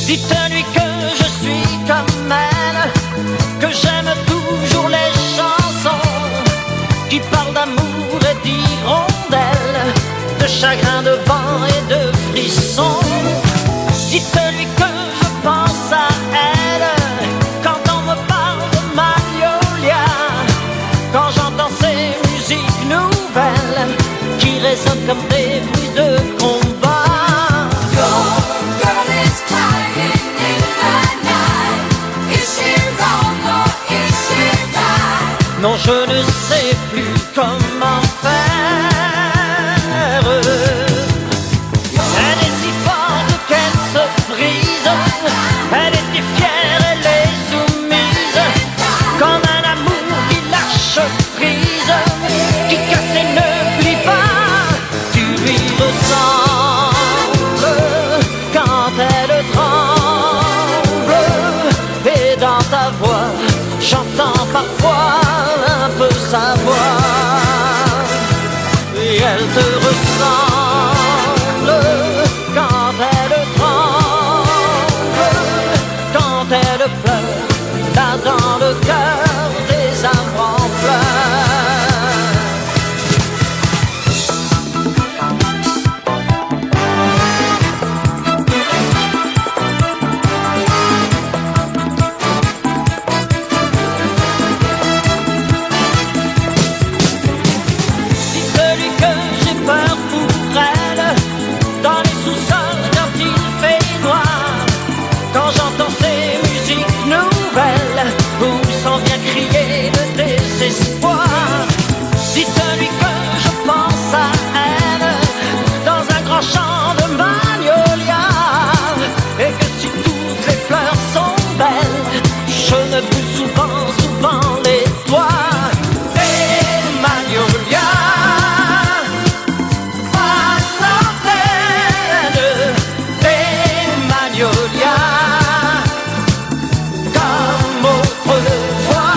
Dites-lui que je suis comme elle, que j'aime toujours les chansons qui parlent d'amour et d'hirondelles, de chagrin, de vent et de frissons. Dites-lui que je pense à elle quand on me parle de Magnolia, quand j'entends ces musiques nouvelles qui résonnent comme des bruits de combat. Non, je ne sais plus comment faire. Elle est si forte qu'elle se brise. Elle était fière, elle est soumise, comme un amour qui lâche prise, qui casse et ne plie pas. Tu lui ressembles quand elle tremble, et dans ta voix j'entends parfois un peu sa voix, et elle te ressemble quand elle tremble, quand elle pleure, là dans le cœur des arbres en crier de désespoir. Dites-lui que je pense à elle dans un grand champ de magnolia, et que si toutes les fleurs sont belles, je ne brûle souvent les toits des magnolias. Pas sans peine des magnolias, comme autrefois.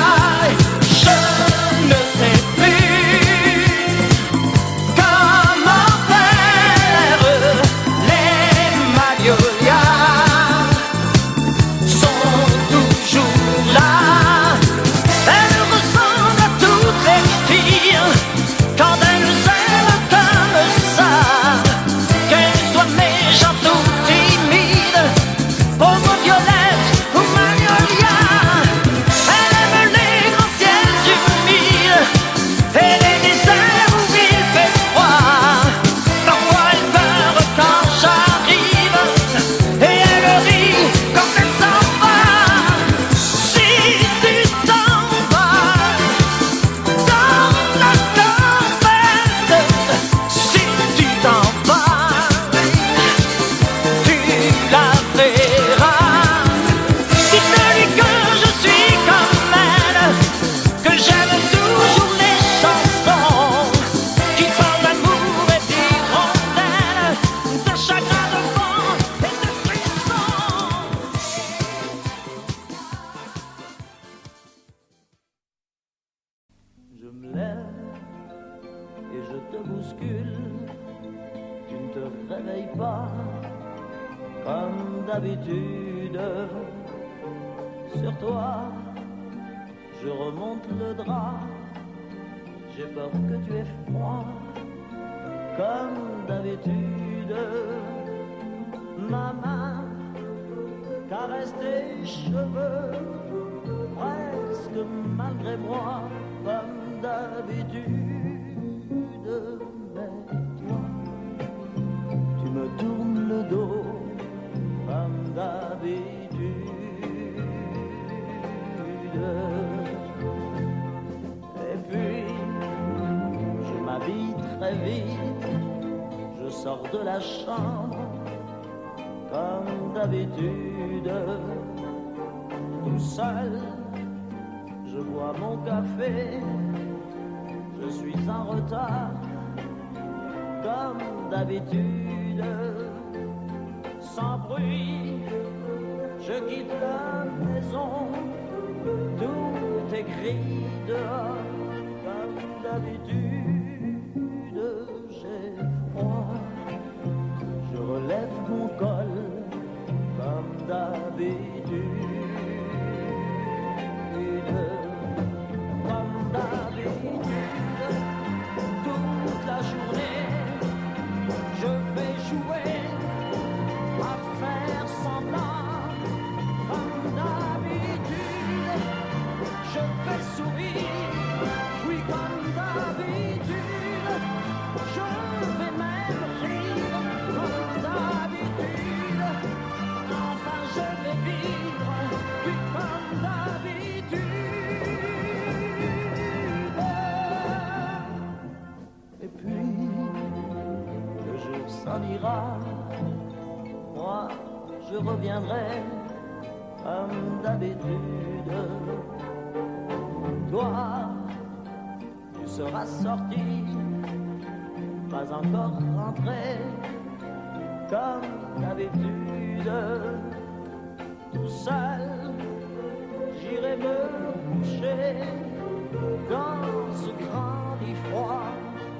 Je me lève et je te bouscule, tu ne te réveilles pas comme d'habitude. Sur toi, je remonte le drap, j'ai peur que tu aies froid comme d'habitude. Ma main caresse tes cheveux, presque malgré moi, comme d'habitude. Mais toi, tu me tournes le dos comme d'habitude. Et puis, je m'habille très vite, je sors de la chambre comme d'habitude. Tout seul, je bois mon café, je suis en retard, comme d'habitude. Sans bruit, je quitte la maison, tout écrit dehors, comme d'habitude. J'ai froid, je relève mon col, comme d'habitude, comme d'habitude, toute la journée, je vais jouer à faire semblant, comme d'habitude, je vais sourire, oui comme d'habitude, je vais même rire, comme d'habitude, enfin je vais vivre, oui comme d'habitude. Et puis, le jour s'en ira, moi je reviendrai comme d'habitude. Toi, tu seras sorti, pas encore rentré, comme d'habitude. Tout seul, j'irai me coucher dans ce grand lit froid,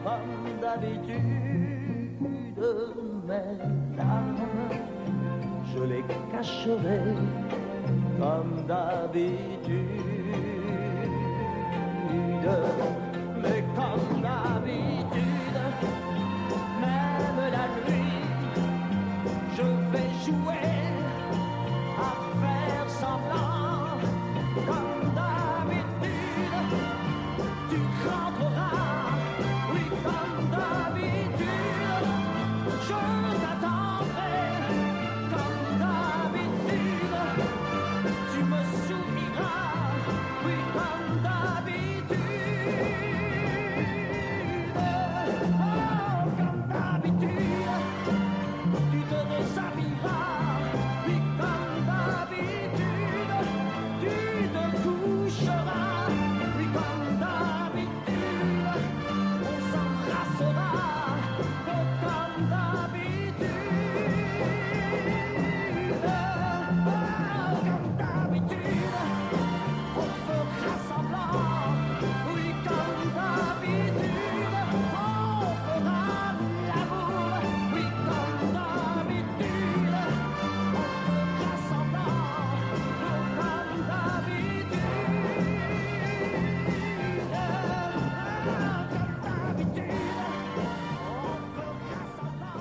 comme d'habitude. Mes larmes, je les cacherai comme d'habitude. Mais comme d'habitude, même la nuit, je vais jouer à faire semblant. Comme d'habitude, tu rentreras, oui comme d'habitude, je t'attendrai. Comme d'habitude, tu me souriras, oui comme d'habitude. Oh, comme d'habitude, tu te déshabilleras, oui comme d'habitude, tu te coucheras, oui comme d'habitude, on s'embrassera, oh, comme d'habitude, oh, comme d'habitude, on fera semblant, oui comme d'habitude, on fera l'amour, oui comme d'habitude, on fera semblant, oh, comme d'habitude, comme d'habitude, on fera semblant.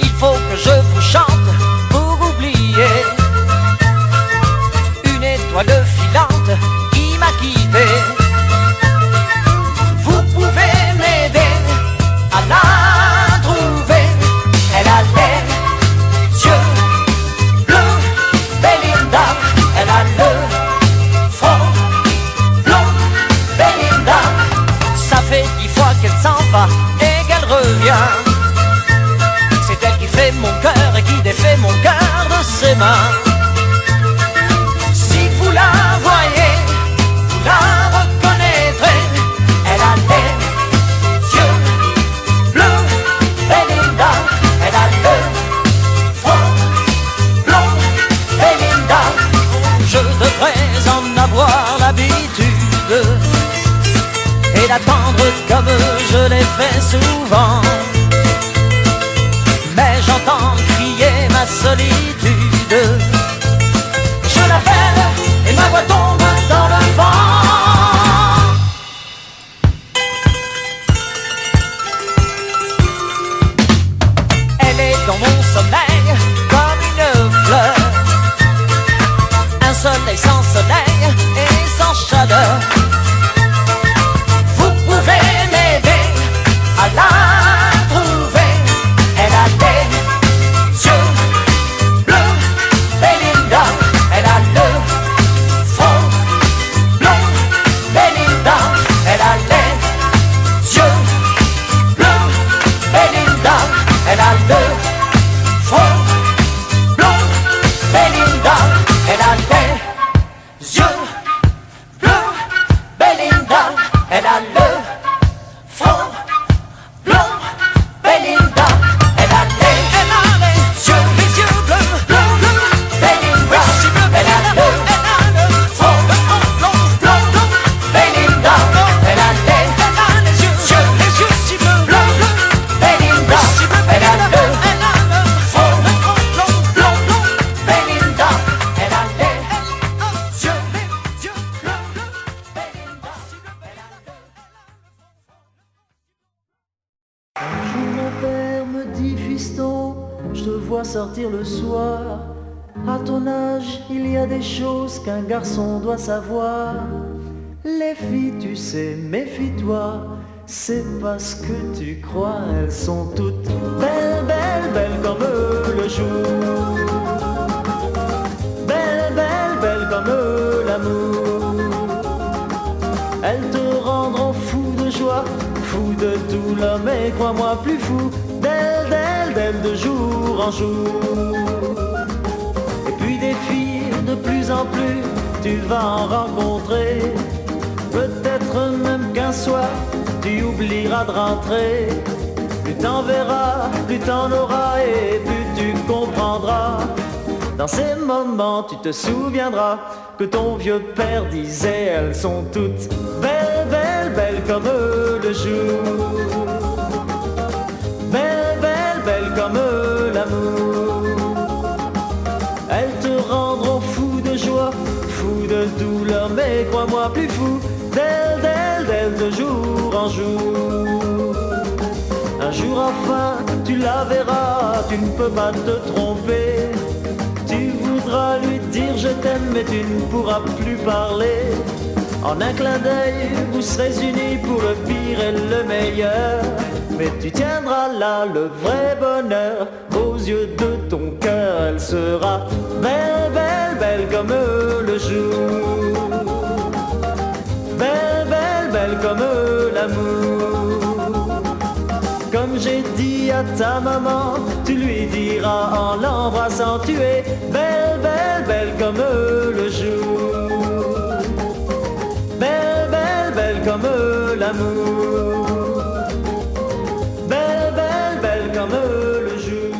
Il faut que je vous chante pour oublier une étoile filante qui m'a quitté. Vous pouvez m'aider à la trouver. Elle a les yeux bleus, Belinda. Elle a le front blond, Belinda. Ça fait 10 fois qu'elle s'en va et qu'elle revient. C'est elle qui fait mon cœur et qui défait mon cœur de ses mains. Si vous la voyez, vous la reconnaîtrez. Elle a les yeux bleus, Belinda. Elle a le front blond, Belinda. Je devrais en avoir l'habitude et d'attendre comme je l'ai fait souvent. Mais j'entends crier ma solitude. Je l'appelle et ma voix tombe dans le vent. Elle est dans mon sommeil comme une fleur. Un soleil sans soleil et sans chaleur. Vous pouvez m'aider à la trouver. Elle a les yeux sortir le soir. À ton âge, il y a des choses qu'un garçon doit savoir. Les filles, tu sais, méfie-toi, c'est parce que tu crois. Elles sont toutes belles, belles, belles comme le jour. Belles, belles, belles comme l'amour. Elles te rendront fou de joie, fou de douleur, mais crois-moi plus fou d'elles, d'elles, d'elles de jour en jour. Et puis des filles de plus en plus, tu vas en rencontrer. Peut-être même qu'un soir, tu oublieras de rentrer. Plus t'en verras, plus t'en auras et plus tu comprendras. Dans ces moments, tu te souviendras que ton vieux père disait: elles sont toutes belles, belles, belles comme le jour. Belles, belles, belles comme l'amour. Elles te rendront fou de joie, fou de douleur, mais crois-moi plus fou d'elles, d'elles, d'elles de jour en jour. Un jour enfin, tu la verras, tu ne peux pas te tromper. Tu voudras lui dire je t'aime, mais tu ne pourras plus parler. En un clin d'œil, vous serez unis pour le pire et le meilleur. Mais tu tiendras là le vrai bonheur aux yeux de ton cœur. Elle sera belle, belle, belle comme le jour. Belle, belle, belle comme l'amour. Comme j'ai dit à ta maman, tu lui diras en l'embrassant: tu es belle, belle, belle comme le jour. Belle, belle, belle comme l'amour. Belle, belle, belle comme le jour.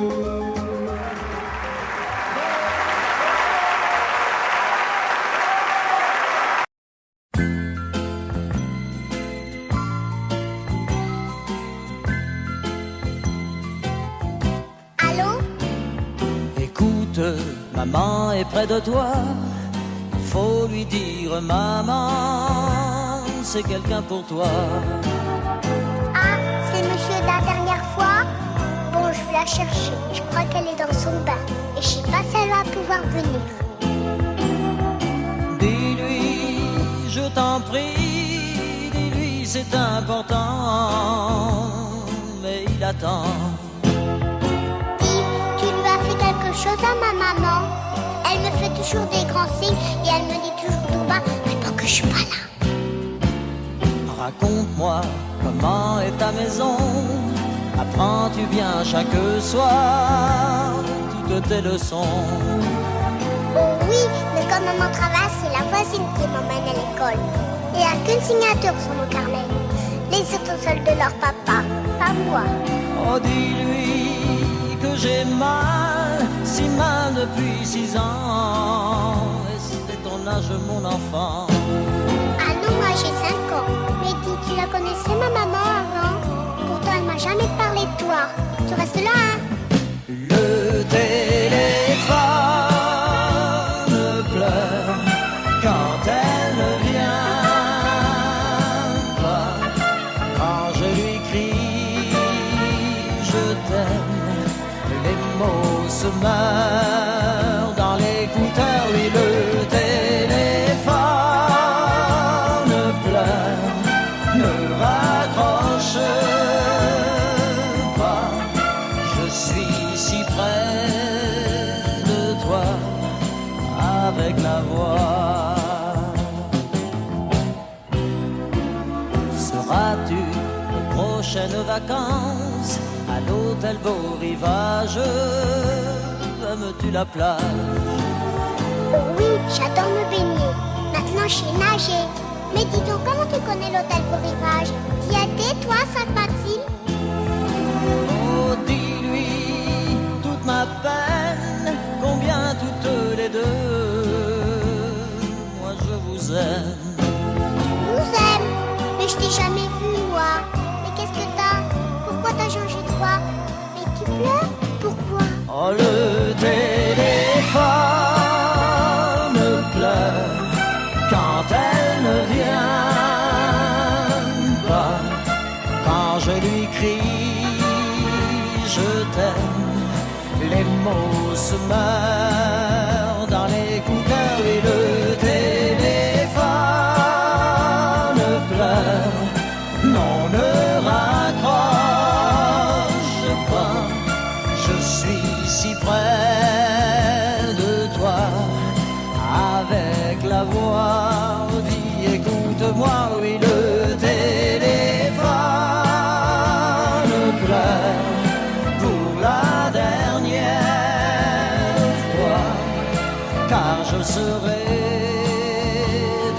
Maman est près de toi, il faut lui dire: maman, c'est quelqu'un pour toi. Ah, c'est monsieur de la dernière fois? Bon, je vais la chercher, je crois qu'elle est dans son bain. Et je sais pas si elle va pouvoir venir. Dis-lui, je t'en prie, dis-lui c'est important, mais il attend. Chose à ma maman, elle me fait toujours des grands signes et elle me dit toujours tout bas: mais pour que je suis pas là. Raconte-moi comment est ta maison, apprends-tu bien chaque soir toutes tes leçons? Oh oui, mais comme maman travaille, c'est la voisine qui m'emmène à l'école. Il n'y a qu'une signature sur mon carnet. Les autres sont celles de leur papa, pas moi. Oh, dis-lui que j'ai mal, si mal depuis 6 ans. Et c'est ton âge, mon enfant. Ah non, moi j'ai 5 ans. Mais dis, tu la connaissais ma maman avant? Pourtant elle m'a jamais parlé de toi. Tu restes là, hein? Le téléphone pleure quand elle ne vient pas. Quand je lui crie je t'aime, les mots se meurent dans l'écouteur. Oui, le téléphone pleure, ne raccroche pas. Je suis si près de toi avec la voix. Seras-tu aux prochaines vacances à l'hôtel Beau Rivage? Aimes-tu la plage? Oh oui, j'adore me baigner. Maintenant je sais nager. Mais dis donc, comment tu connais l'hôtel Beau Rivage? T'y étais, toi, Sainte-Maxime? Oh, dis-lui toute ma peine, combien toutes les deux, moi je vous aime. Tu nous aimes, mais je t'ai jamais vu, moi. Mais qu'est-ce que t'as? Pourquoi t'as changé de voix? Mais tu pleures? Pourquoi? Oh, le téléphone pleure quand elle ne vient pas. Quand je lui crie je t'aime, les mots se meurent dans l'écouteur et le téléphone pleure. Non, ne raccroche pas, je suis si près de toi. Avec la voix dit écoute-moi, oui, le téléphone pleure pour la dernière fois, car je serai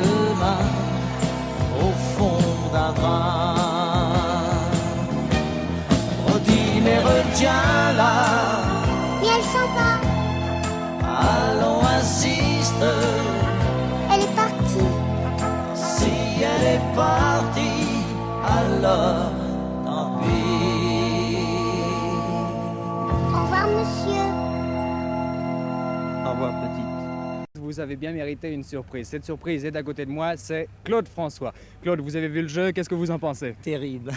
demain au fond d'un train. Redis mais retiens-la, Mais elle s'en va, allons insiste. elle est partie. Si elle est partie, alors tant pis. Au revoir, monsieur. Au revoir, petite. Vous avez bien mérité une surprise. Cette surprise est à côté de moi, c'est Claude François. Claude, vous avez vu le jeu, qu'est-ce que vous en pensez? Terrible.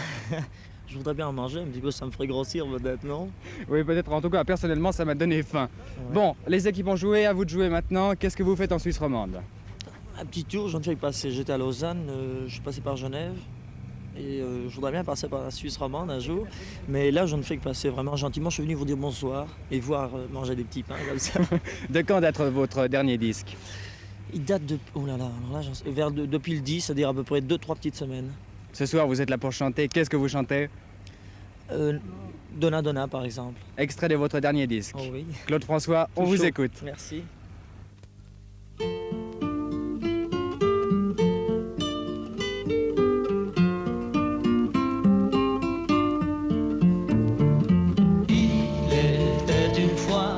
Je voudrais bien en manger, un petit peu, ça me ferait grossir peut-être, non? Oui, peut-être. En tout cas, personnellement, ça m'a donné faim. Ouais. Bon, les équipes ont joué, à vous de jouer maintenant. Qu'est-ce que vous faites en Suisse romande? Un petit tour, je ne fais que passer. J'étais à Lausanne, je suis passé par Genève. Et je voudrais bien passer par la Suisse romande un jour. Mais là, je ne fais que passer vraiment gentiment. Je suis venu vous dire bonsoir et voir manger des petits pains comme ça. De quand date votre dernier disque? Il date de... Oh là là, alors là, depuis le 10, c'est-à-dire à peu près 2-3 petites semaines. Ce soir, vous êtes là pour chanter. Qu'est-ce que vous chantez? Donna Donna, par exemple. Extrait de votre dernier disque. Oh oui. Claude François, on Tout vous chaud. écoute. Merci. Il était une fois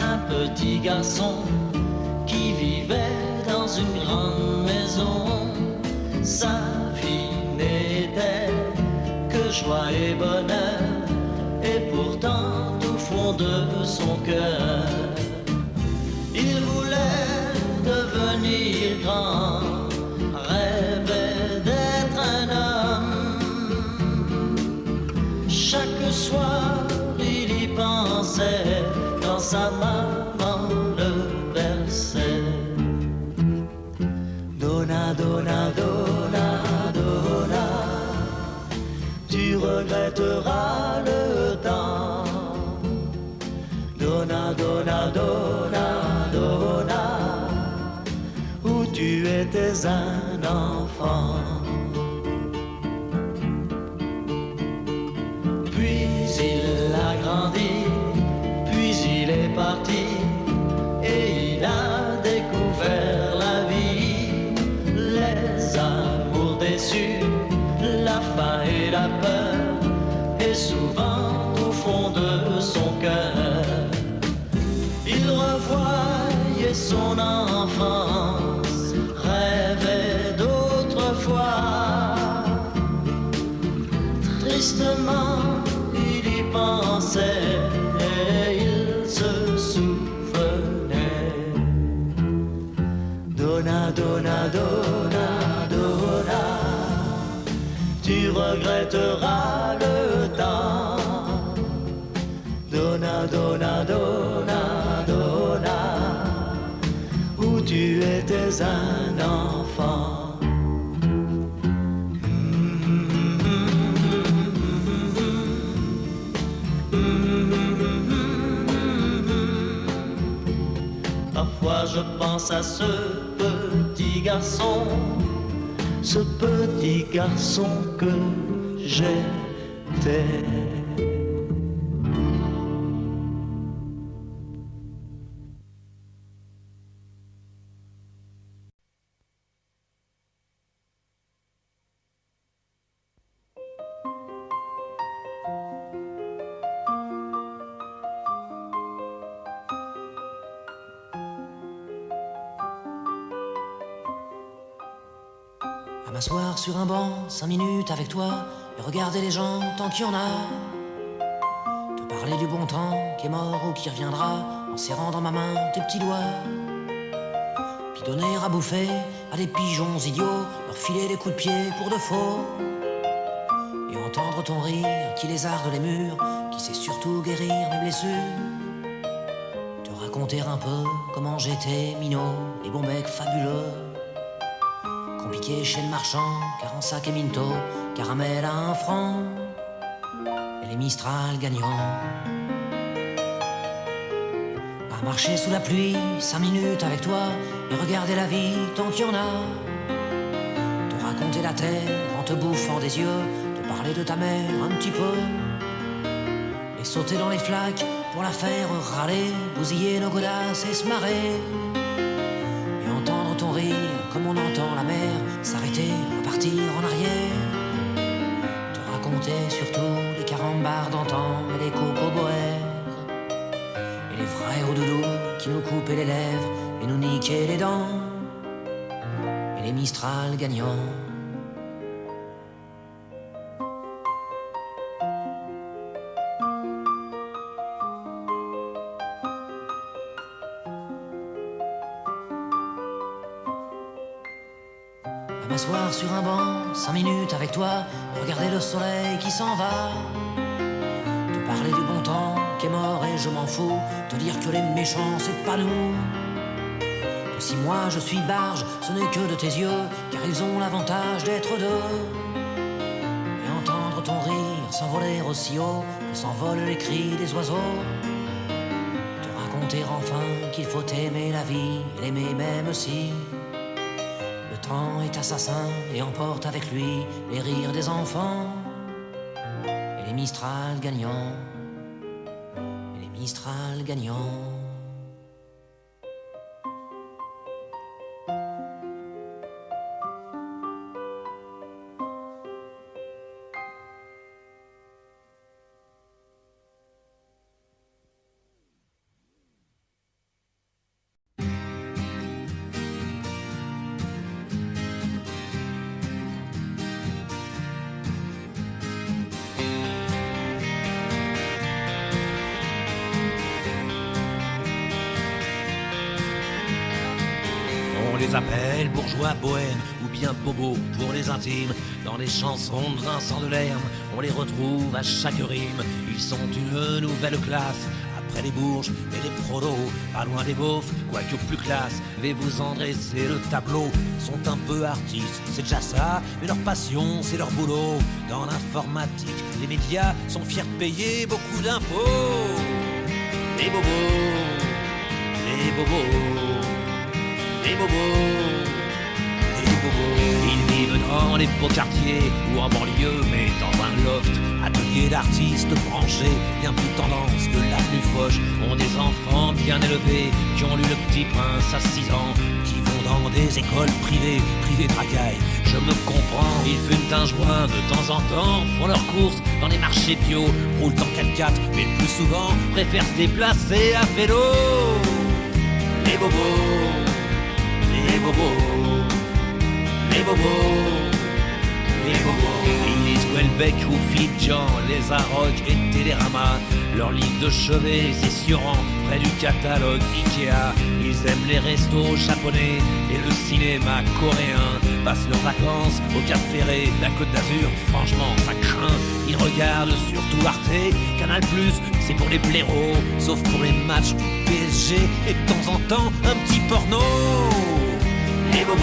un petit garçon qui vivait dans une grande maison. Sa vie n'était que joie et bonheur, et pourtant au fond de son cœur, il voulait devenir grand, rêvait d'être un homme. Chaque soir il y pensait quand sa maman le berçait. Donna, donna, donna, donna, tu regretteras le temps. Donna, donna, donna, donna, où tu étais un enfant. Puis il a grandi, puis il est parti, et il a découvert la vie, les amours déçus, la faim et la peur, et souvent au fond de son cœur, il revoyait son enfance, rêvait d'autrefois. Tristement, il y pensait et il se souvenait. Donna, donna, donna, donna, tu regretteras le temps. Donna, donna, donna, donna, où tu étais un enfant. Parfois je pense à ce petit garçon que j'étais. À m'asseoir sur un banc, 5 minutes avec toi, et regarder les gens tant qu'il y en a. Te parler du bon temps qui est mort ou qui reviendra, en serrant dans ma main tes petits doigts. Puis donner à bouffer à des pigeons idiots, leur filer des coups de pied pour de faux. Et entendre ton rire qui lézarde les murs, qui sait surtout guérir mes blessures. raconter un peu comment j'étais minot, les bons becs fabuleux, qu'on piquait chez le marchand, car en sac et minto, caramel à 1 franc, et les Mistral gagnants. À marcher sous la pluie, 5 minutes avec toi, et regarder la vie tant qu'il y en a. Te raconter la terre en te bouffant des yeux, te parler de ta mère un petit peu, et sauter dans les flaques pour la faire râler, bousiller nos godasses et se marrer, et entendre ton rire comme on entend la mer s'arrêter, repartir en arrière. Te raconter surtout les carambars d'antan et les cocoboères, et les vrais hauts doudous qui nous coupaient les lèvres et nous niquaient les dents, et les Mistral gagnants. M'asseoir sur un banc, 5 minutes avec toi, regarder le soleil qui s'en va, te parler du bon temps qui est mort et je m'en fous, te dire que les méchants c'est pas nous, que si moi je suis barge, ce n'est que de tes yeux, car ils ont l'avantage d'être deux, et entendre ton rire s'envoler aussi haut que s'envolent les cris des oiseaux, te raconter enfin qu'il faut aimer la vie et l'aimer même si le temps est assassin et emporte avec lui les rires des enfants, et les Mistral gagnants, et les Mistral gagnants. Les appelle bourgeois bohèmes ou bien bobos pour les intimes. Dans les chansons de Vincent Delerme, on les retrouve à chaque rime. Ils sont une nouvelle classe, après les Bourges et les prolos, pas loin des beaufs, quoique plus classe. Vais-vous en dresser le tableau, sont un peu artistes, c'est déjà ça, mais leur passion c'est leur boulot. Dans l'informatique, les médias sont fiers de payer beaucoup d'impôts. Les bobos, les bobos, les bobos, les bobos. Ils vivent dans les beaux quartiers ou en banlieue, mais dans un loft. Atelier d'artistes branchés, bien plus tendance que l'avenue Foch. Ont des enfants bien élevés, qui ont lu Le Petit Prince à 6 ans, qui vont dans des écoles privées, dracaille, je me comprends. Ils fument un joint de temps en temps, font leurs courses dans les marchés bio, roulent en 4x4, mais le plus souvent préfèrent se déplacer à vélo. Les bobos, les bobos, les bobos, les bobos. Ils lisent Welbeck ou Fidjan, les Arocs et Télérama. Leur livre de chevet, c'est Sioran, près du catalogue Ikea. Ils aiment les restos japonais et le cinéma coréen. Passent leurs vacances au Cap Ferré, la Côte d'Azur, franchement ça craint. Ils regardent surtout Arte, Canal+, c'est pour les blaireaux, sauf pour les matchs du PSG et de temps en temps un petit porno. Les bobos,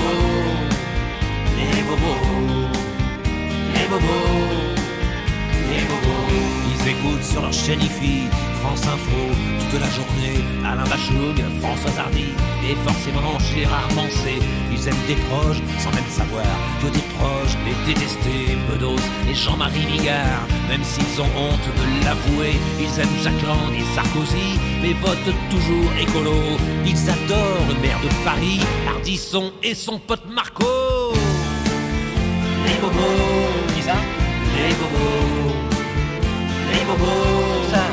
les bobos, les bobos, les bobos. Ils écoutent sur leur chaîne IFI, France Info, toute la journée, Alain Bachung, François Hardy et forcément Gérard Manset. Ils aiment des proches sans même savoir que des proches les détestés, Bedos et Jean-Marie Bigard. Même s'ils ont honte de l'avouer, ils aiment Jacques Lang et Sarkozy, mais votent toujours écolo. Ils adorent le maire de Paris, Ardisson et son pote Marco. Les bobos, qui ça? Les bobos, les bobos, ça.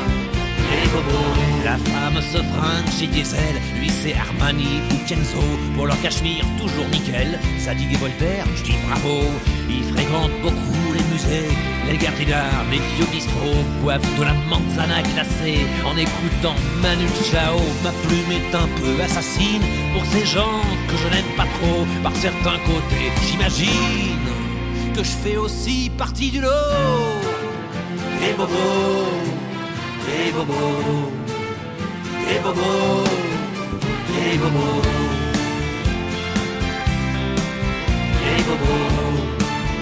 Les bobos. La femme se fringue chez Diesel, lui c'est Armani ou Kenzo. Pour leur cachemire toujours nickel, Zadig et Voltaire, je dis bravo. Ils fréquentent beaucoup les musées, les galeries d'art, les vieux bistrots, boivent de la manzana glacée en écoutant Manu Chao. Ma plume est un peu assassine pour ces gens que je n'aime pas trop. Par certains côtés, j'imagine que je fais aussi partie du lot. Les bobos, les bobos, les bobos, les bobos, les bobos.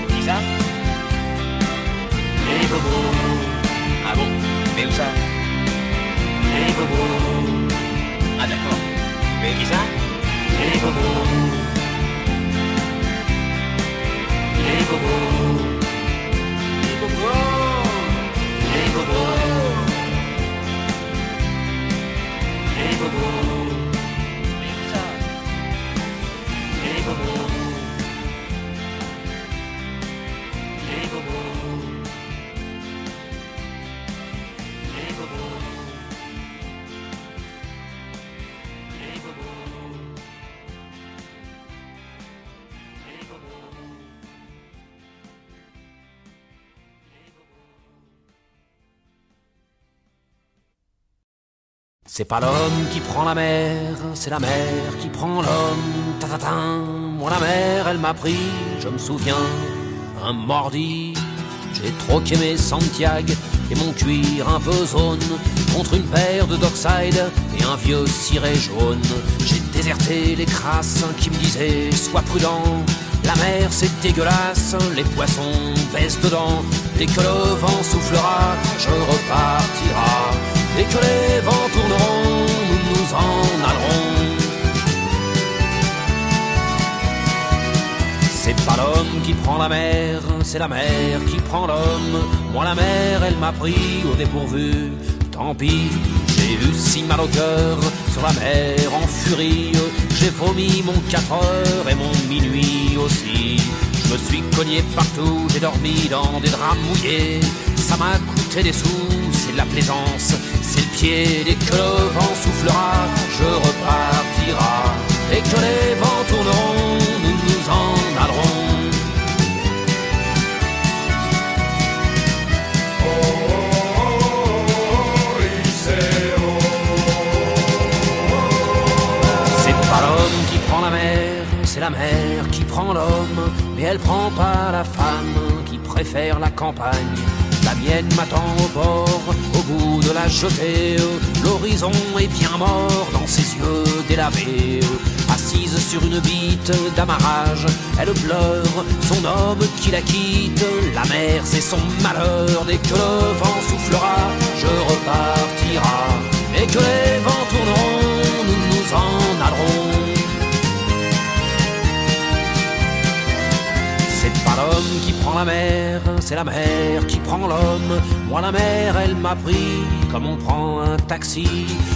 Qui ça? Les bobos. Ah bon? Mais où ça? Les bobos. Ah d'accord. Mais qui ça? Les bobos. Les bobos. Les bobos. Les bobos. Les bobos. Mais où ça? Les bobos. Les bobos. Les bobos. Les bobos. Les bobos. C'est pas l'homme qui prend la mer, c'est la mer qui prend l'homme. Ta-ta-ta. Moi la mer, elle m'a pris, je me souviens, un mordi. J'ai troqué mes Santiago et mon cuir un peu zone contre une paire de Dockside et un vieux ciré jaune. J'ai déserté les crasses qui me disaient sois prudent. La mer c'est dégueulasse, les poissons baissent dedans. Dès que le vent soufflera, je repartira. Dès que les vents tourneront, nous nous en allerons. C'est pas l'homme qui prend la mer, c'est la mer qui prend l'homme. Moi la mer, elle m'a pris au dépourvu. Tant pis, j'ai eu si mal au cœur sur la mer en furie. J'ai vomi mon 4 heures et mon minuit aussi. Je me suis cogné partout, j'ai dormi dans des draps mouillés. Ça m'a coûté des sous, c'est de la plaisance, c'est le pied. Dès que le vent soufflera, je repartira. Dès que les vents tourneront, nous nous en allerons. C'est pas l'homme qui prend la mer, c'est la mer qui prend l'homme. Mais elle prend pas la femme qui préfère la campagne. La mienne m'attend au bord, au bout de la jetée. L'horizon est bien mort dans ses yeux délavés. Assise sur une bite d'amarrage, elle pleure son homme qui la quitte. La mer c'est son malheur, dès que le vent soufflera, je repartira. Dès que les vents tourneront, nous nous en allerons. C'est pas l'homme qui prend la mer, c'est la mer qui prend l'homme. Moi la mer, elle m'a pris comme on prend un taxi.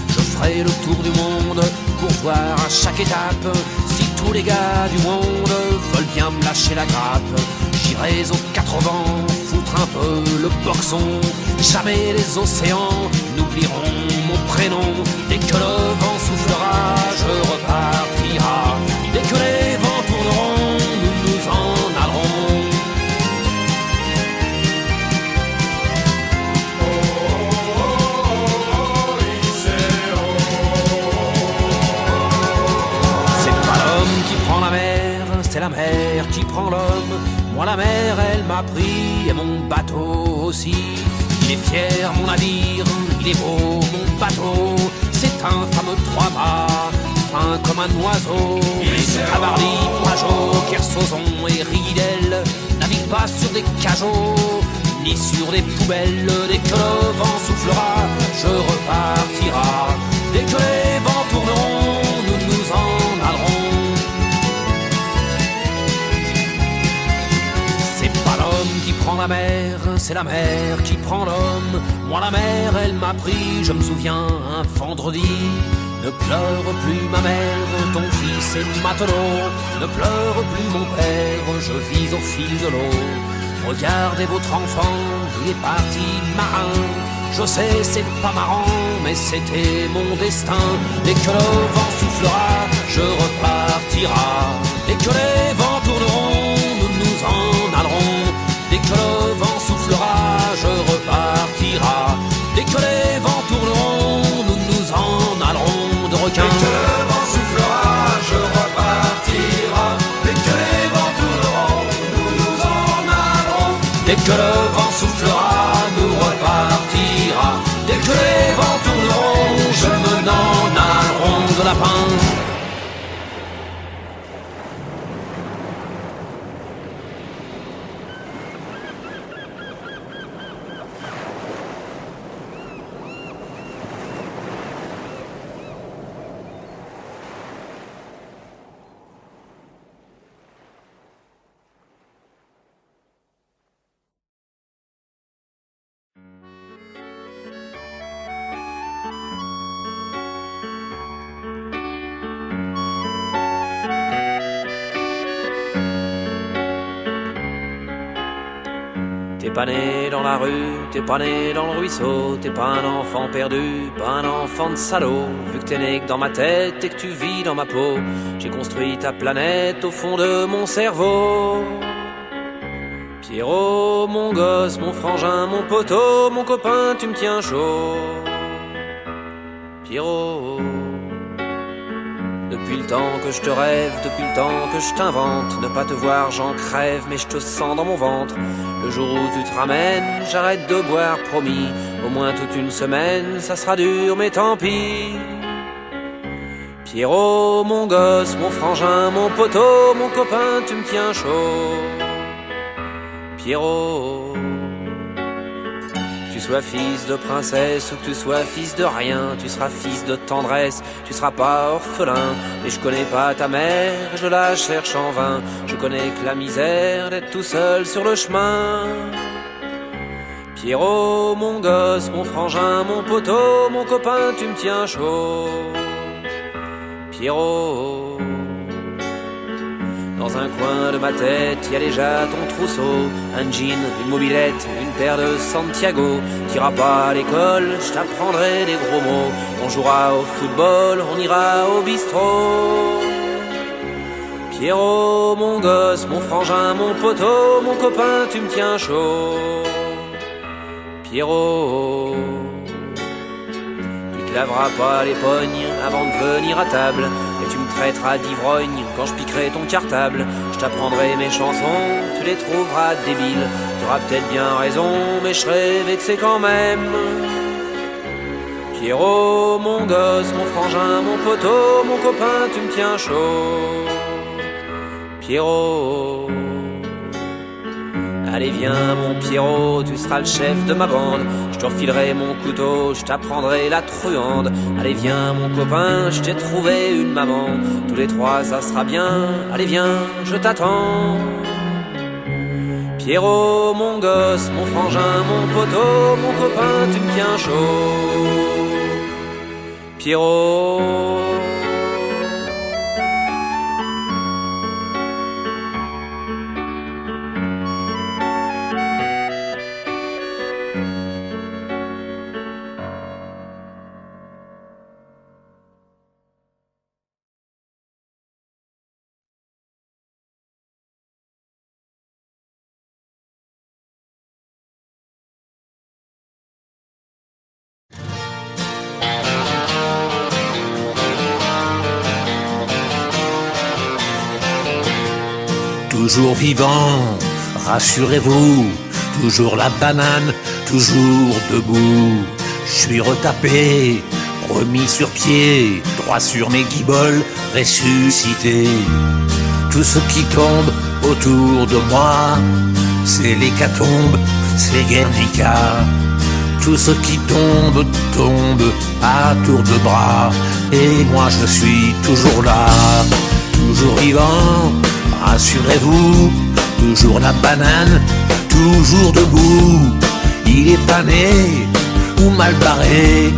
Je ferai le tour du monde pour voir à chaque étape si tous les gars du monde veulent bien me lâcher la grappe. J'irai aux 4 vents foutre un peu le boxon. Jamais les océans n'oublieront mon prénom. Dès que le vent soufflera, je repartira. Dès que les vents tourneront, nous nous en allerons. C'est la mer qui prend l'homme. Moi la mer elle m'a pris et mon bateau aussi. Il est fier mon navire, il est beau mon bateau. C'est un fameux 3-mâts, fin comme un oiseau. Mais Tabarly, Pajot, Kersozon et Ridel naviguent pas sur des cajots ni sur des poubelles. Dès que le vent soufflera, je repartira. Dès que les vents tourneront, nous nous en allerons. Qui prend la mer, c'est la mer qui prend l'homme. Moi la mer, elle m'a pris, je me souviens, un vendredi. Ne pleure plus ma mère, ton fils est matelot. Ne pleure plus mon père, je vis au fil de l'eau. Regardez votre enfant, il est parti marin. Je sais, c'est pas marrant, mais c'était mon destin. Dès que le vent soufflera, je repartira. Dès que les vents tourneront, nous nous en allerons. Dès que le vent soufflera, je repartira. Dès que les vents tourneront, nous nous en allerons de requins. Dès que le vent soufflera, je repartira. Dès que les vents tourneront, nous nous en allerons. Dès que le vent soufflera, nous repartira. Dès que les vents tourneront, je me n'en de lapin. T'es pas né dans la rue, t'es pas né dans le ruisseau, t'es pas un enfant perdu, pas un enfant de salaud. Vu que t'es né que dans ma tête et que tu vis dans ma peau, j'ai construit ta planète au fond de mon cerveau. Pierrot, mon gosse, mon frangin, mon poteau, mon copain, tu me tiens chaud. Pierrot, depuis le temps que je te rêve, depuis le temps que je t'invente, ne pas te voir j'en crève, mais je te sens dans mon ventre. Le jour où tu te ramènes, j'arrête de boire, promis. Au moins toute une semaine, ça sera dur, mais tant pis. Pierrot, mon gosse, mon frangin, mon poteau, mon copain, tu me tiens chaud. Pierrot, que tu sois fils de princesse ou que tu sois fils de rien, tu seras fils de tendresse, tu seras pas orphelin. Et je connais pas ta mère, je la cherche en vain. Je connais que la misère d'être tout seul sur le chemin. Pierrot, mon gosse, mon frangin, mon poteau, mon copain, tu me tiens chaud. Pierrot, dans un coin de ma tête, y a déjà ton trousseau, un jean, une mobilette, une paire de Santiago. T'iras pas à l'école, je t'apprendrai des gros mots. On jouera au football, on ira au bistrot. Pierrot, mon gosse, mon frangin, mon poteau, mon copain, tu me tiens chaud. Pierrot, tu te laveras pas les pognes avant de venir à table. Et tu me traiteras d'ivrogne quand je piquerai ton cartable. Je t'apprendrai mes chansons, tu les trouveras débiles. T'auras peut-être bien raison, mais je serai vexé quand même. Pierrot, mon gosse, mon frangin, mon poteau, mon copain, tu me tiens chaud. Pierrot, allez viens mon Pierrot, tu seras le chef de ma bande. Je te refilerai mon couteau, je t'apprendrai la truande. Allez viens mon copain, je t'ai trouvé une maman. Tous les trois ça sera bien, allez viens, je t'attends. Pierrot, mon gosse, mon frangin, mon poteau, mon copain, tu me tiens chaud. Pierrot, toujours vivant, rassurez-vous, toujours la banane, toujours debout. Je suis retapé, remis sur pied, droit sur mes guiboles, ressuscité. Tout ce qui tombe autour de moi, c'est l'hécatombe, c'est Guernica. Tout ce qui tombe, tombe à tour de bras, et moi je suis toujours là, toujours vivant. Rassurez-vous, toujours la banane, toujours debout. Il est pas né ou mal barré,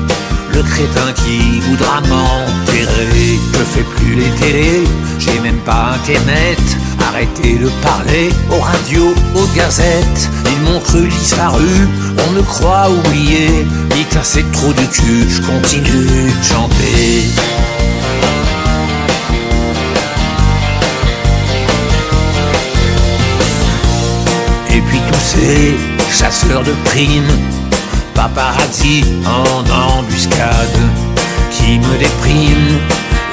le crétin qui voudra m'enterrer. Je fais plus les télés, j'ai même pas internet. Arrêtez de parler aux radios, aux gazettes. Ils m'ont cru disparu, on me croit oublié. Ni cassé de trou du cul, je continue de chanter. Et puis tous ces chasseurs de primes, paparazzi en embuscade, qui me dépriment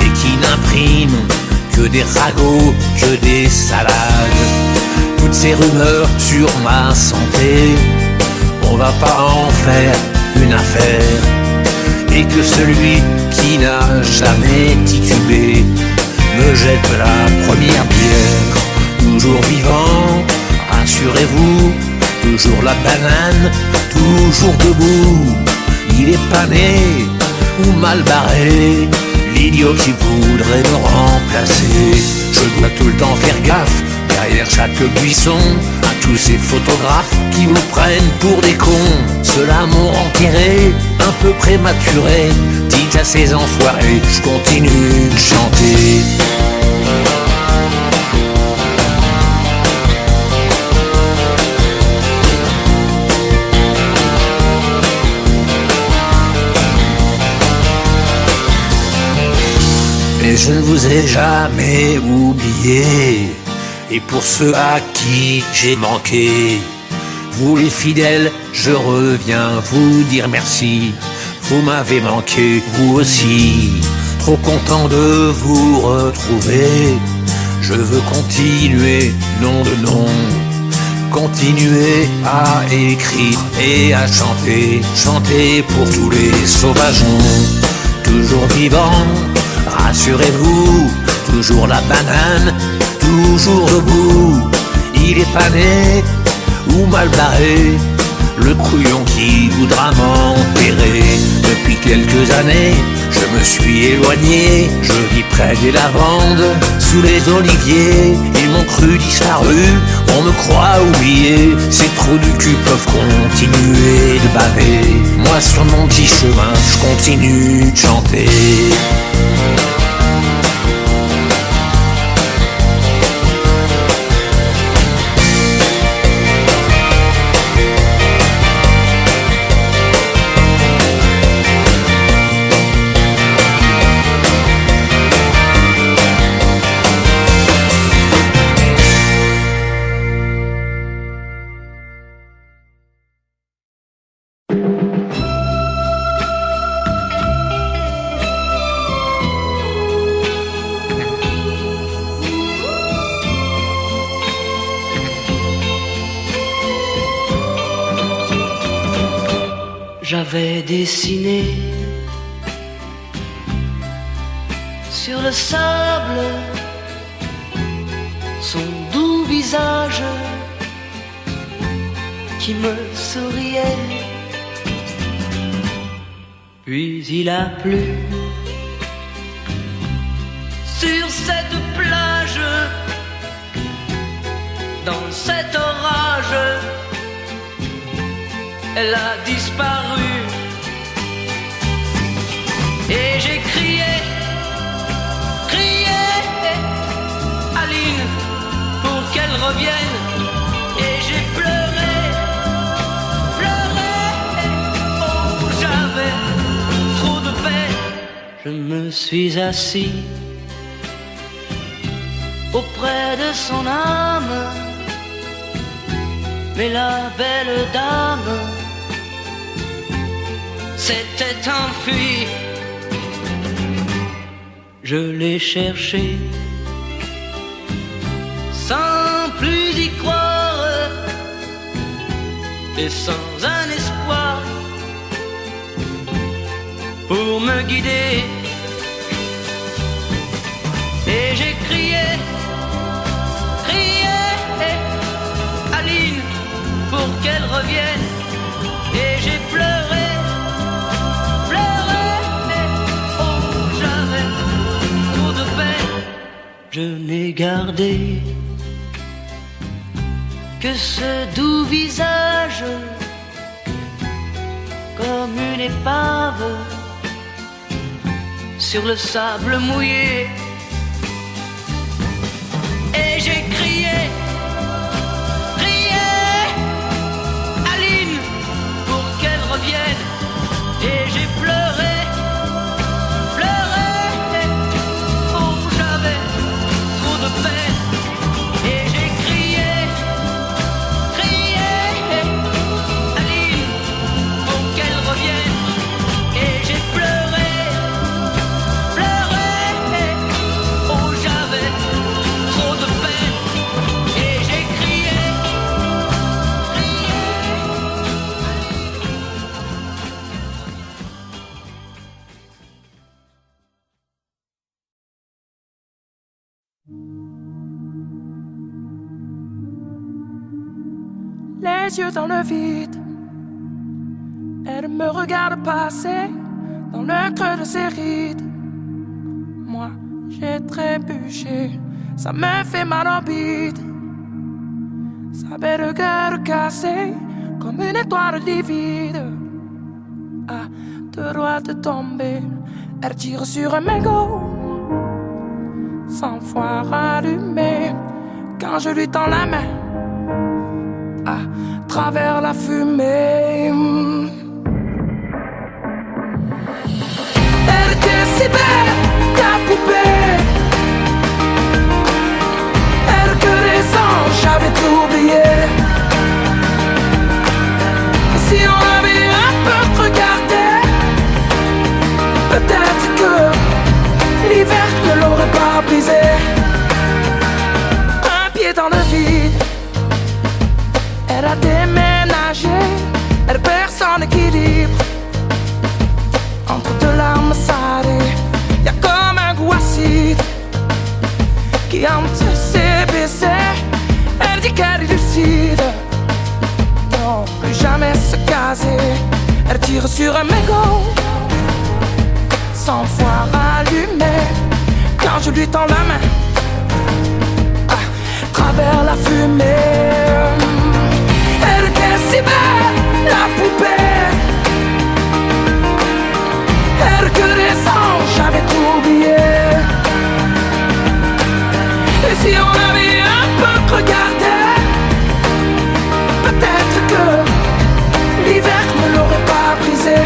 et qui n'impriment que des ragots, que des salades. Toutes ces rumeurs sur ma santé, on va pas en faire une affaire. et que celui qui n'a jamais titubé me jette la première pierre. Toujours vivant, rassurez-vous, toujours la banane, toujours debout. Il est pas né ou mal barré, l'idiot qui voudrait me remplacer. Je dois tout le temps faire gaffe, derrière chaque buisson, à tous ces photographes qui vous prennent pour des cons. Ceux-là m'ont enterré, un peu prématuré. Dites à ces enfoirés, je continue de chanter. Mais je ne vous ai jamais oublié. Et pour ceux à qui j'ai manqué, vous les fidèles, je reviens vous dire merci. Vous m'avez manqué, vous aussi. Trop content de vous retrouver. Je veux continuer, nom de nom. Continuer à écrire et à chanter. Chanter pour tous les sauvageons. Toujours vivant, rassurez-vous. Toujours la banane, toujours debout. Il est pas né ou mal barré, le couillon qui voudra m'enterrer. Depuis quelques années, je me suis éloigné. Je vis près des lavandes, sous les oliviers. Ils m'ont cru disparu, on me croit oublié. Ces trous du cul peuvent continuer de baver. Moi sur mon petit chemin, je continue de chanter. J'avais dessiné sur le sable son doux visage qui me souriait. Puis il a plu sur cette plage, dans cet orage. Elle a disparu et j'ai crié, crié, Aline, pour qu'elle revienne. Et j'ai pleuré, pleuré, oh j'avais trop de peine. Je me suis assis auprès de son âme, mais la belle dame s'était enfuie. Je l'ai cherchée sans plus y croire et sans un espoir pour me guider. Et j'ai crié, crié, Aline, pour qu'elle revienne. Et j'ai pleuré, pleuré, oh j'avais trop de peine. Je n'ai gardé que ce doux visage comme une épave sur le sable mouillé. Et j'ai crié, crié, Aline, pour qu'elle revienne. Et j'ai pleuré, pleuré, oh j'avais trop de peine. Et j'ai crié, crié, Aline, pour qu'elle revienne. Et j'ai pleuré, pleuré, oh j'avais trop de peine. les yeux dans le vide. Elle me regarde passer dans le creux de ses rides. Moi, j'ai trébuché, ça me fait mal en bide. Sa belle gueule cassée comme une étoile livide. À deux doigts de tomber, elle tire sur un mégot. 100 fois rallumé quand je lui tends la main à travers la fumée. Elle était si belle, ta poupée. Elle que les anges, j'avais tout oublié. Et si on avait un peu regardé, peut-être que l'hiver ne l'aurait pas brisé. Un pied dans le vide. Elle a déménagé, elle perd son équilibre. Entre deux larmes salées, y'a comme un goût acide qui hante ses baisers. Elle dit qu'elle est lucide, non, plus jamais se caser. Elle tire sur un mégot, 100 fois rallumé quand je lui tends la main à travers la fumée. Elle était si belle, la poupée. Elle que les anges, j'avais tout oublié. Et si on avait un peu regardé, peut-être que l'hiver ne l'aurait pas brisé.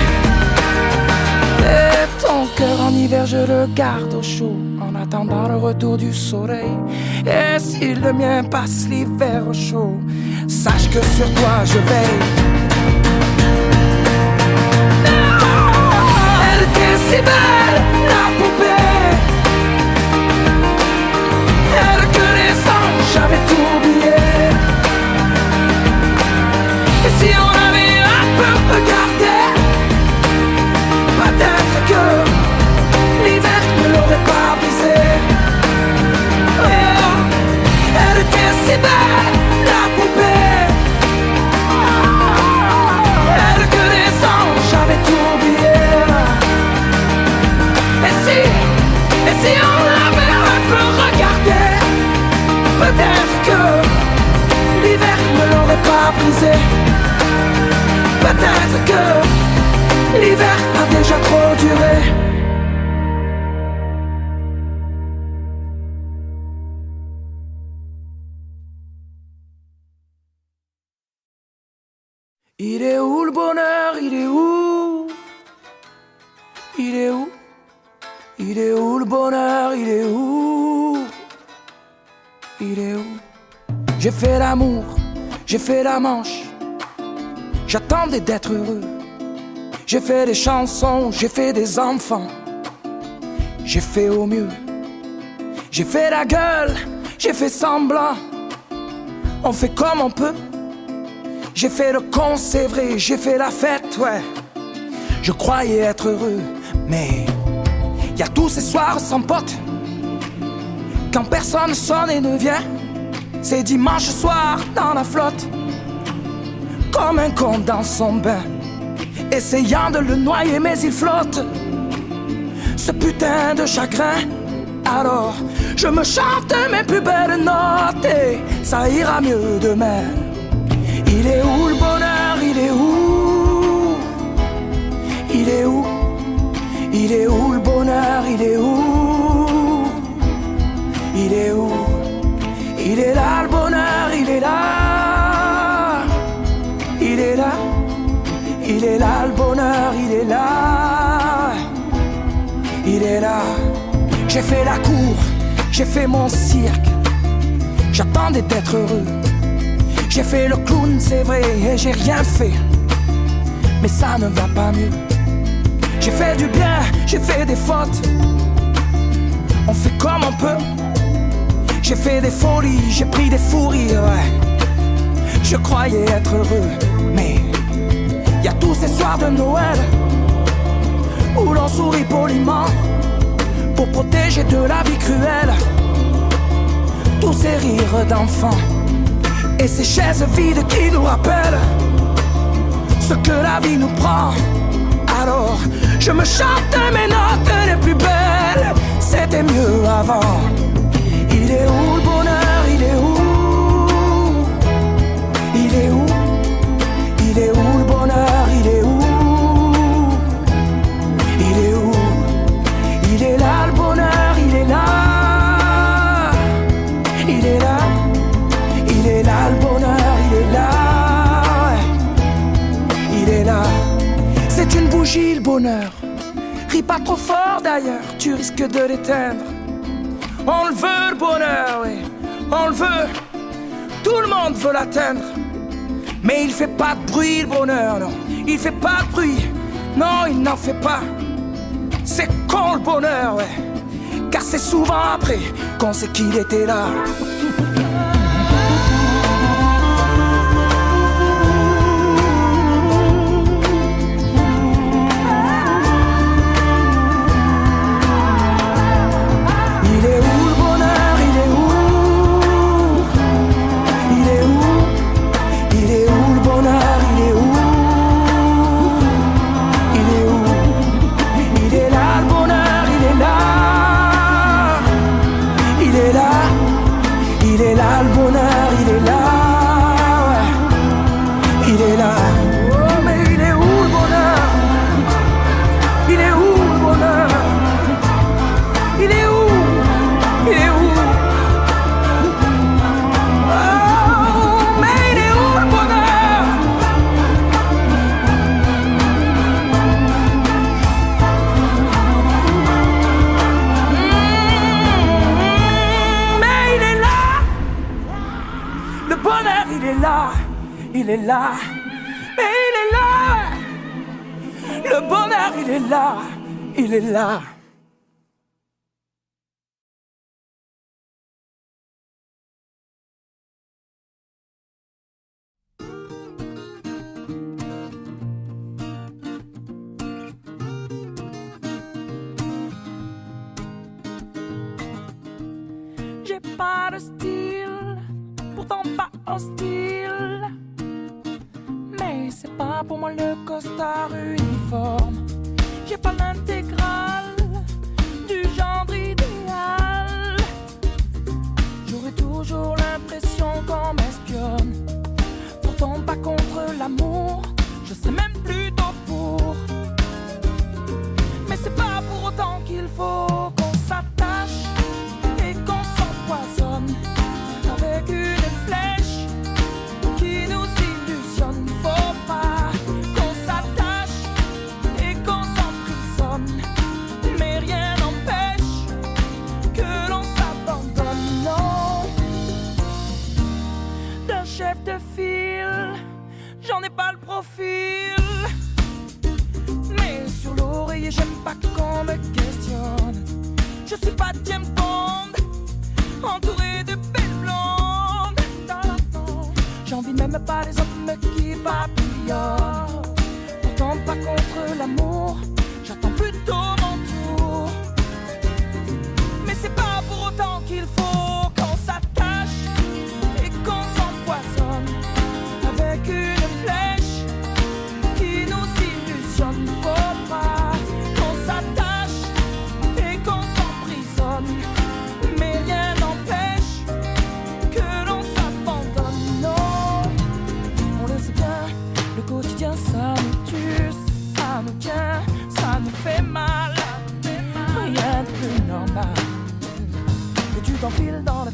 Et ton cœur en hiver, je le garde au chaud en attendant le retour du soleil. Et si le mien passe l'hiver au chaud, sache que sur toi je veille. Elle était si belle, la poupée. Elle que les anges, j'avais tout oublié. Et si on avait un peu regardé, peut-être que l'hiver ne l'aurait pas brisé. Elle était si belle, la poupée. Elle que les anges, j'avais tout oublié. Et si on l'avait un peu regardé, peut-être que l'hiver ne l'aurait pas brisé. Peut-être que l'hiver a déjà trop duré. Il est où le bonheur? Il est où? Il est où? Il est où le bonheur? Il est où? Il est où? J'ai fait l'amour, j'ai fait la manche. J'attendais d'être heureux. J'ai fait des chansons, j'ai fait des enfants. J'ai fait au mieux. J'ai fait la gueule, j'ai fait semblant. On fait comme on peut. J'ai fait le con, c'est vrai, j'ai fait la fête, ouais. Je croyais être heureux, mais y a tous ces soirs sans potes, quand personne sonne et ne vient. C'est dimanche soir dans la flotte, comme un con dans son bain, essayant de le noyer mais il flotte. Ce putain de chagrin. Alors je me chante mes plus belles notes et ça ira mieux demain. Il est où le bonheur? Il est où? Il est où? Il est où le bonheur? Il est où? Il est où? Il est là le bonheur, il est là. Il est là. Il est là le bonheur, il est là. Il est là. J'ai fait la cour, j'ai fait mon cirque. J'attendais d'être heureux. J'ai fait le clown, c'est vrai, et j'ai rien fait. Mais ça ne va pas mieux. J'ai fait du bien, j'ai fait des fautes. On fait comme on peut. J'ai fait des folies, j'ai pris des fous rires, ouais. Je croyais être heureux, mais y a tous ces soirs de Noël où l'on sourit poliment pour protéger de la vie cruelle tous ces rires d'enfants Et ces chaises vides qui nous rappellent ce que la vie nous prend. Alors je me chante mes notes les plus belles. C'était mieux avant. Il est où le bonheur? Il est où? Il est où? Il est où le bonheur? Il est où? Il est où? Il est là le bonheur, il est là. Il est là. Il est là le bonheur, il est là. Il est là. C'est une bougie le bonheur. Ris pas trop fort d'ailleurs, tu risques de l'éteindre. On le veut le bonheur, oui, on le veut. Tout le monde veut l'atteindre. Mais il fait pas de bruit le bonheur, non. Il fait pas de bruit, non il n'en fait pas. C'est con le bonheur, ouais. Car c'est souvent après qu'on sait qu'il était là. Il est là, mais il est là. Le bonheur, il est là, il est là. J'ai pas de style, pourtant pas hostile. Mais c'est pas pour moi le costard uniforme. J'ai pas l'intégrale du genre idéal. J'aurais toujours l'impression qu'on m'espionne. Pourtant pas contre l'amour, je serais même plutôt pour. Mais c'est pas pour autant qu'il faut qu'on s'attache et qu'on s'empoisonne avec une flèche qui nous illusionne. Faut pas qu'on s'attache et qu'on s'emprisonne, mais rien n'empêche que l'on s'abandonne. Non, d'un chef de file, j'en ai pas le profil. Mais sur l'oreiller, j'aime pas qu'on me questionne. Je suis pas James Bond, entouré de belles blondes. J'envie même pas les hommes qui papillonnent. Pourtant pas contre l'amour, j'attends plutôt mon tour. Mais c'est pas pour autant qu'il faut qu'on s'attache et qu'on s'empoisonne avec une flèche qui nous illusionne. Faut pas qu'on s'attache et qu'on s'emprisonne, mais rien n'empêche que l'on s'abandonne. Non, on le sait bien, le quotidien ça nous tue, ça nous tient, ça nous fait mal. Rien de plus normal. Et tu t'enfiles dans le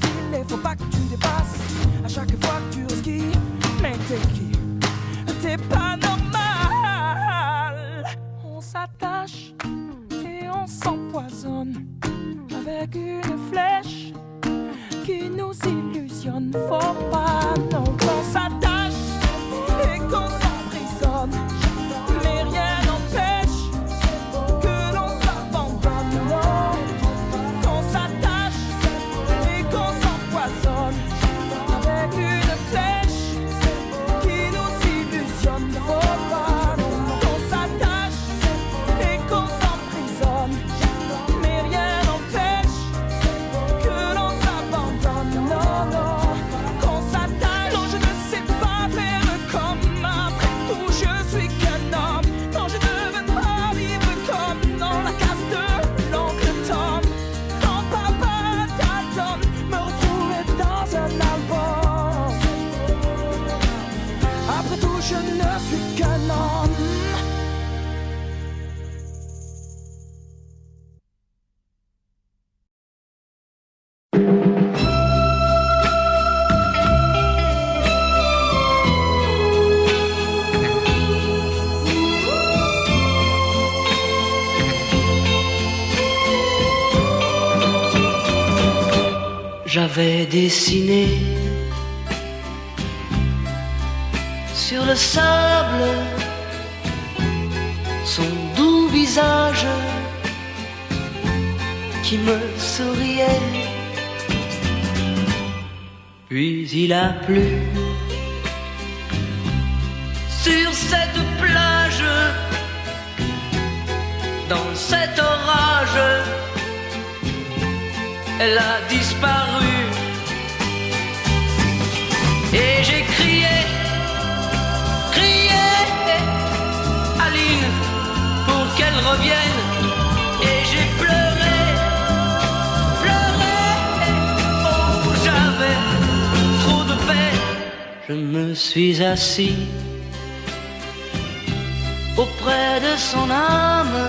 j'avais dessiné sur le sable son doux visage qui me souriait. Puis il a plu sur cette plage, dans cet orage, elle a disparu. Et j'ai crié, crié, Aline, pour qu'elle revienne. Et j'ai pleuré, pleuré, oh j'avais trop de peine. Je me suis assis auprès de son âme,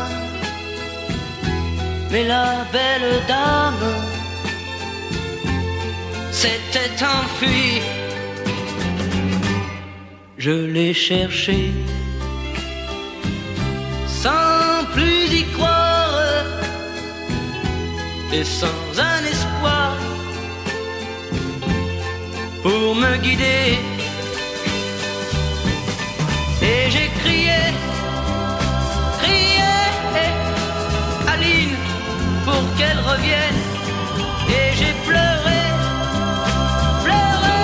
mais la belle dame s'était enfuie. Je l'ai cherchée sans plus y croire et sans un espoir pour me guider. Et j'ai crié, crié, Aline, pour qu'elle revienne. Et j'ai pleuré, pleuré,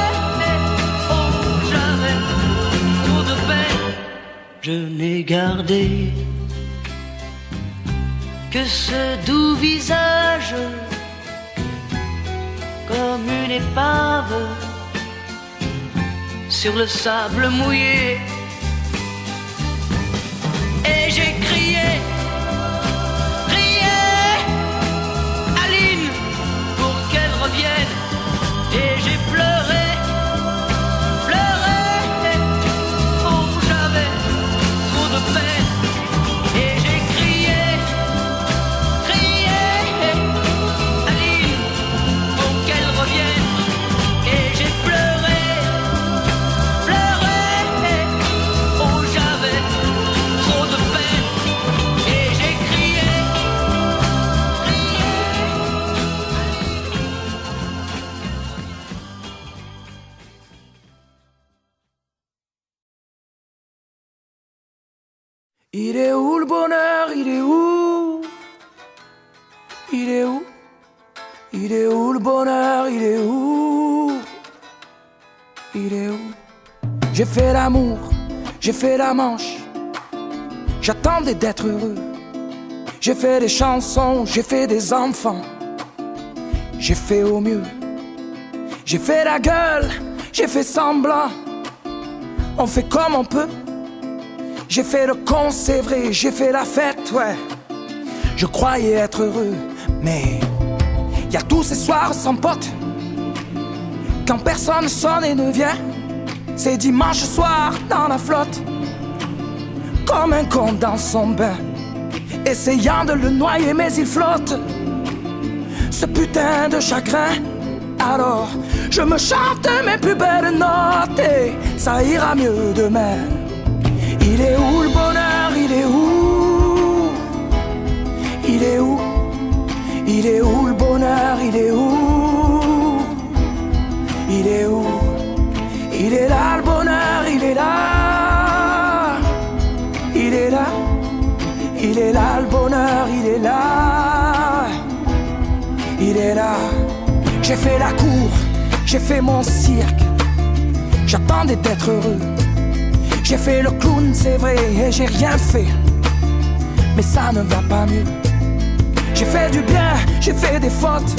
oh j'avais trop de peine. Je n'ai gardé que ce doux visage comme une épave sur le sable mouillé. Et j'ai crié, crié, Aline, pour qu'elle revienne. Et j'ai pleuré, pleuré, oh j'avais trop de peine. Et j'ai crié, crié, Aline, pour qu'elle revienne. Et j'ai pleuré, pleuré, oh j'avais trop de peine. Et j'ai crié, crié. Il est où le bonheur? Il est où? Il est où? Il est où le bonheur? Il est où? Il est où? J'ai fait l'amour, j'ai fait la manche. J'attendais d'être heureux. J'ai fait des chansons, j'ai fait des enfants. J'ai fait au mieux. J'ai fait la gueule, j'ai fait semblant. On fait comme on peut. J'ai fait le con, c'est vrai, j'ai fait la fête, ouais. Je croyais être heureux, mais y a tous ces soirs sans potes. Quand personne sonne et ne vient, c'est dimanche soir dans la flotte. Comme un con dans son bain, essayant de le noyer mais il flotte. Ce putain de chagrin. Alors je me chante mes plus belles notes et ça ira mieux demain. Il est où le bonheur? Il est où? Il est où? Il est où le bonheur? Il est où? Il est où? Il est là le bonheur, il est là. Il est là. Il est là le bonheur, il est là. Il est là. J'ai fait la cour, j'ai fait mon cirque. J'attendais d'être heureux. J'ai fait le clown, c'est vrai, et j'ai rien fait. Mais ça ne va pas mieux. J'ai fait du bien, j'ai fait des fautes.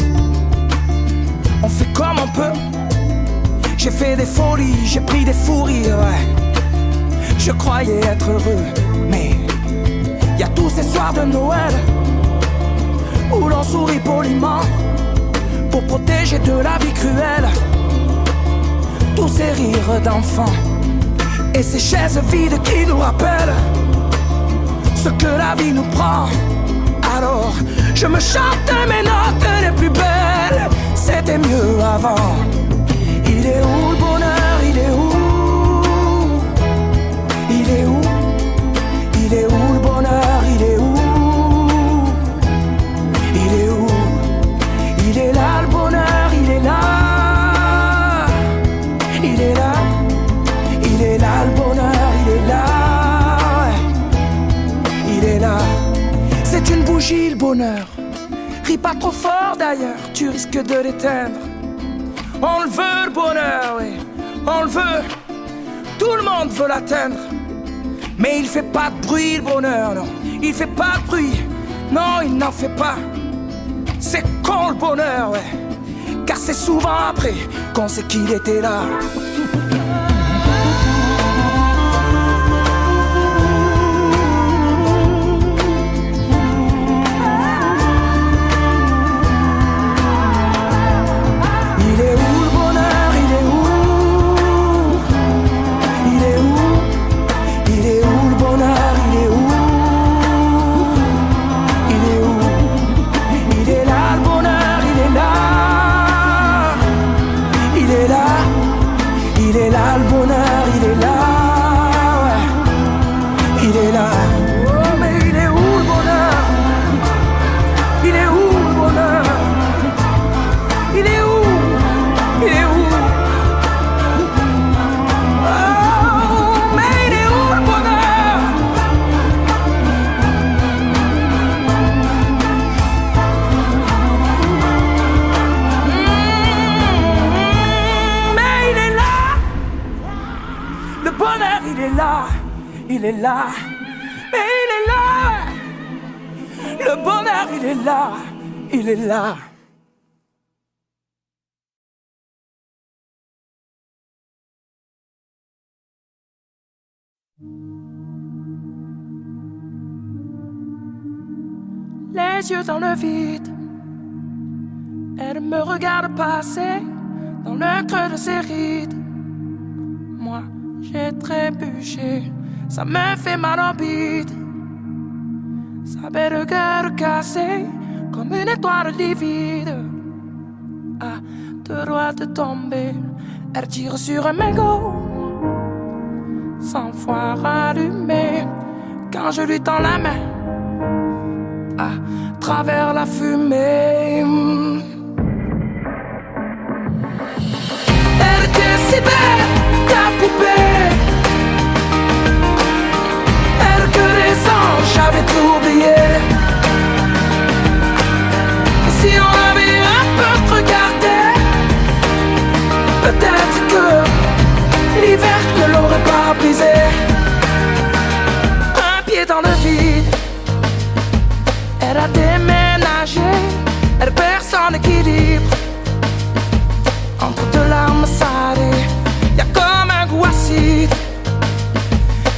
On fait comme on peut. J'ai fait des folies, j'ai pris des fous rires, ouais. Je croyais être heureux, mais y a tous ces soirs de Noël où l'on sourit poliment pour protéger de la vie cruelle tous ces rires d'enfants et ces chaises vides qui nous rappellent ce que la vie nous prend. Alors je me chante mes notes les plus belles. C'était mieux avant. Il est où le bonheur? Il est où? Il est où? Il est où le bonheur? Il est où? Il est où? Il est là le bonheur, il est là. bougie le bonheur. Ris pas trop fort d'ailleurs, tu risques de l'éteindre. On le veut le bonheur, oui, on le veut. Tout le monde veut l'atteindre. Mais il fait pas de bruit le bonheur, non. Il fait pas de bruit, non il n'en fait pas. C'est con le bonheur, ouais. Car c'est souvent après qu'on sait qu'il était là. Il est là, mais il est là. Le bonheur, il est là, il est là. Les yeux dans le vide, elle me regarde passer dans le creux de ses rides. Moi, j'ai trébuché. Ça me fait mal en bide. Sa belle gueule cassée comme une étoile livide. À deux doigts de tomber, elle tire sur un mégot. 100 fois rallumé quand je lui tends la main. À travers la fumée. Elle était si belle, ta poupée. J'avais tout oublié. Et si on avait un peu regardé, peut-être que l'hiver ne l'aurait pas brisé. Un pied dans le vide, elle a déménagé, elle perd son équilibre. Entre deux larmes salées, y'a comme un goût acide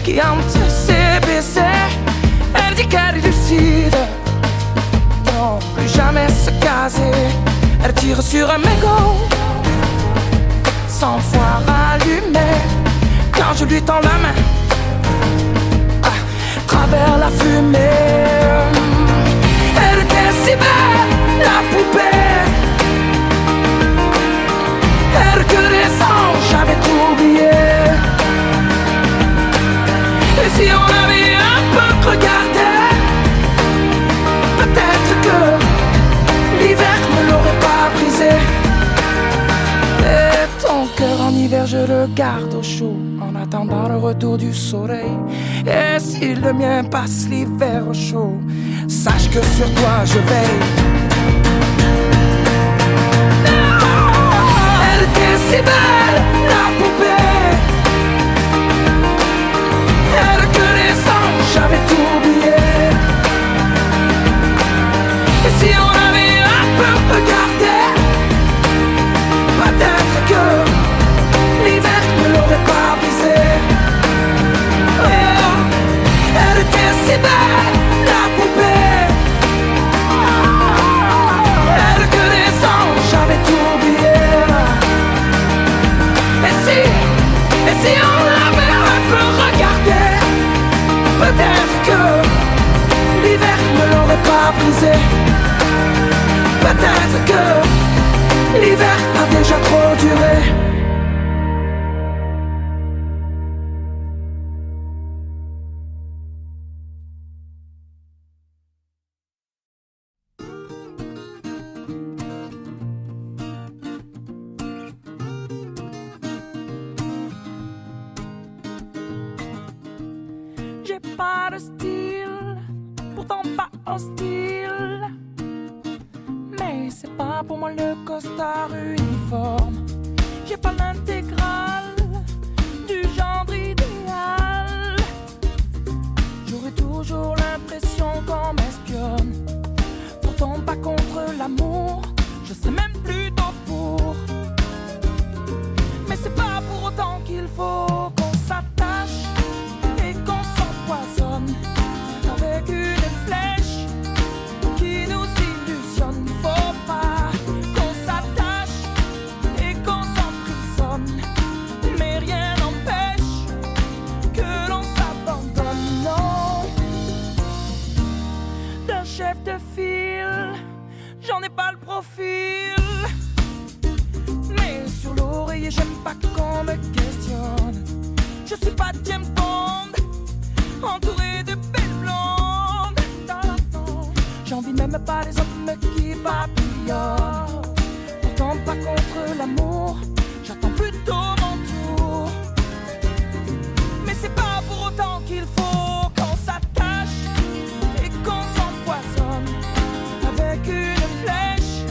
qui hante ses baisers. Elle dit qu'elle est lucide. Non, plus jamais se caser. Elle tire sur un mégot. 100 fois rallumé quand je lui tends la main. À travers la fumée. Elle était si belle, la poupée. Elle que des anges, j'avais tout oublié. Et si on avait un peu regardé, peut-être que l'hiver ne l'aurait pas brisé. Et ton cœur en hiver je le garde au chaud, en attendant le retour du soleil. Et si le mien passe l'hiver au chaud, sache que sur toi je veille. Elle était si belle, la poupée. Elle que les anges, j'avais tout oublié. Et si on avait un peu regardé, peut-être que l'hiver ne l'aurait pas brisé. Oh, elle était si belle, la poupée. Elle que les anges, j'avais tout oublié. Et si on l'avait un peu regardé, peut-être que l'hiver ne l'aurait pas brisé. Peut-être que l'hiver a déjà trop duré. J'ai pas de style, pourtant pas hostile. Mais c'est pas pour moi le costard uniforme. J'ai pas l'intégrale du genre idéal. J'aurais toujours l'impression qu'on m'espionne. Pourtant pas contre l'amour, je sais même plutôt pour. Mais c'est pas pour autant qu'il faut qu'on s'attache et qu'on s'empoisonne avec une flèche qui nous illusionne. Faut pas qu'on s'attache et qu'on s'emprisonne, mais rien n'empêche que l'on s'abandonne. Non, d'un chef de file, j'en ai pas le profil. Mais sur l'oreiller, j'aime pas qu'on me questionne. Je suis pas James Bond, entouré de belles blondes. J'envie même pas les hommes qui papillonnent. Pourtant pas contre l'amour, j'attends plutôt mon tour. Mais c'est pas pour autant qu'il faut qu'on s'attache et qu'on s'empoisonne avec une flèche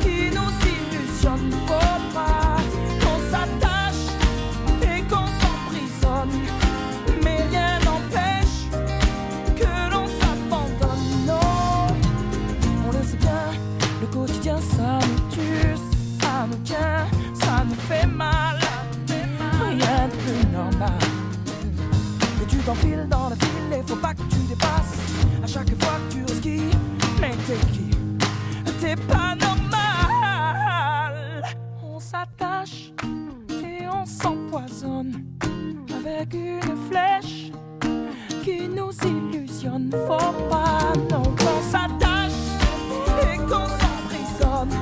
qui nous illusionne. Faut pas qu'on s'attache et qu'on s'emprisonne, mais rien n'empêche que l'on s'abandonne. Non, on le sait bien, le quotidien ça nous tue, ça nous tient, ça nous fait mal. Rien de plus normal. Et tu t'enfiles dans le fil et faut pas que tu dépasses. À chaque fois que tu risques, mais t'es qui? T'es pas normal. On s'attache et on s'empoisonne avec une flèche qui nous illusionne. Faut pas non qu'on s'attache et qu'on s'emprisonne,